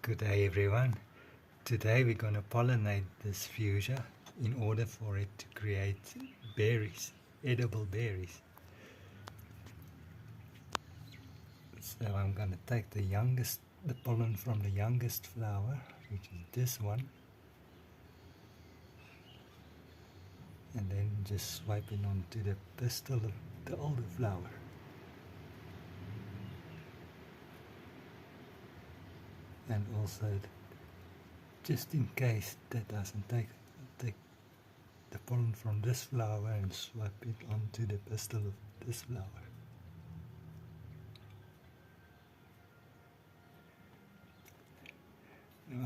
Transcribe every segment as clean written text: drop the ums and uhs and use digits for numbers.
Good day everyone. Today we're going to pollinate this fuchsia in order for it to create berries, edible berries. So I'm going to take the pollen from the youngest flower, which is this one, and then just swipe it onto the pistil of the older flower. And also, just in case that doesn't take the pollen from this flower and swipe it onto the pistil of this flower.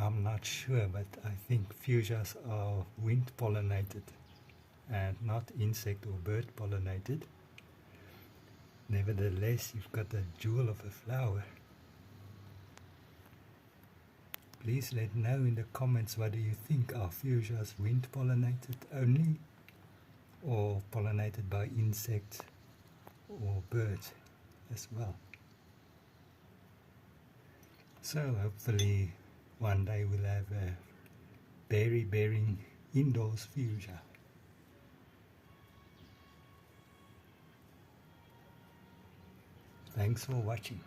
I'm not sure, but I think fuchsias are wind pollinated and not insect or bird pollinated. Nevertheless, you've got a jewel of a flower. Please let know in the comments, what do you think? Are fuchsias wind pollinated only, or pollinated by insects or birds as well? So hopefully one day we'll have a berry bearing indoors fuchsia. Thanks for watching.